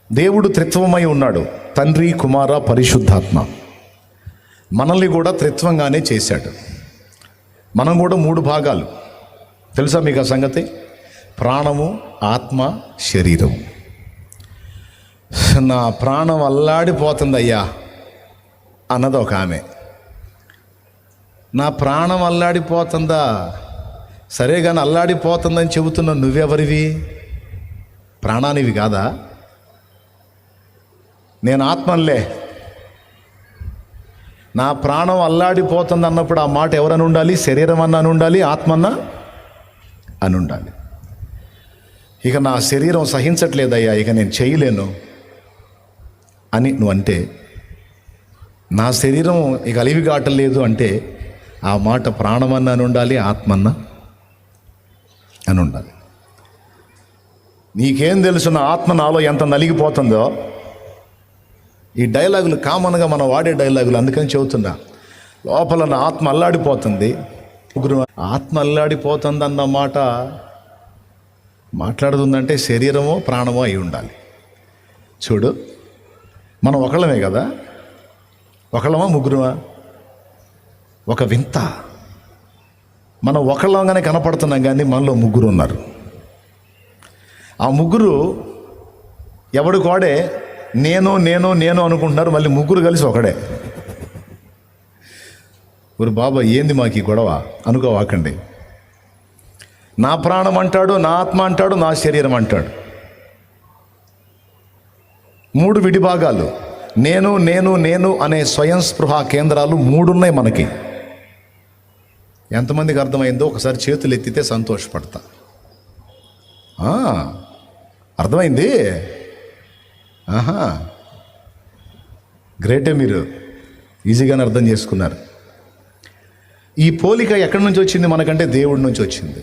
దేవుడు త్రిత్వమై ఉన్నాడు, తండ్రి, కుమార, పరిశుద్ధాత్మ. మనల్ని కూడా త్రిత్వంగానే చేశాడు. మనం కూడా 3 భాగాలు. తెలుసా మీకు ఆ సంగతి? ప్రాణము, ఆత్మ, శరీరం. నా ప్రాణం అల్లాడిపోతుందయ్యా అన్నది ఒక ఆమె. నా ప్రాణం అల్లాడిపోతుందా? సరే కానీ అల్లాడిపోతుందని చెబుతున్నా నువ్వెవరివి? ప్రాణానివి కాదా? నేను ఆత్మలే. నా ప్రాణం అల్లాడిపోతుంది అన్నప్పుడు ఆ మాట ఎవరని ఉండాలి? శరీరం అన్న అని ఉండాలి, ఆత్మన్న అని ఉండాలి. ఇక నా శరీరం సహించట్లేదయ్యా, ఇక నేను చేయలేను అని నువ్వు అంటే, నా శరీరం ఇక అలివి కావట్లేదు అంటే ఆ మాట ప్రాణమన్న అని ఉండాలి, ఆత్మన్న అని ఉండాలి. నీకేం తెలుసు నా ఆత్మ నాలో ఎంత నలిగిపోతుందో? ఈ డైలాగులు కామన్గా మనం వాడే డైలాగులు, అందుకని చెబుతున్నా. లోపల నా ఆత్మ అల్లాడిపోతుంది. ఆత్మ అల్లాడిపోతుంది అన్న మాట మాట్లాడుతుందంటే శరీరమో ప్రాణమో అయి ఉండాలి. చూడు, మనం ఒకళ్ళమే కదా? ఒకళ్ళమా ముగ్గురుమా? ఒక వింత. మనం ఒకళ్ళంగానే కనపడుతున్నాం కానీ మనలో 3 ఉన్నారు. ఆ 3 ఎవడు కోడే నేను నేను నేను అనుకుంటున్నారు, మళ్ళీ 3 కలిసి ఒకడే. ఊరు బాబా ఏంది మాకు ఈ గొడవ అనుకోవాకండి. నా ప్రాణం అంటాడు, నా ఆత్మ అంటాడు, నా శరీరం అంటాడు. 3 విడి భాగాలు. నేను నేను నేను అనే స్వయం స్పృహ కేంద్రాలు 3 ఉన్నాయి మనకి. ఎంతమందికి అర్థమైందో ఒకసారి చేతులు ఎత్తితే సంతోషపడతా. అర్థమైంది? ఆహా, గ్రేటే, మీరు ఈజీగానే అర్థం చేసుకున్నారు. ఈ పోలిక ఎక్కడి నుంచి వచ్చింది మనకంటే దేవుడి నుంచి వచ్చింది.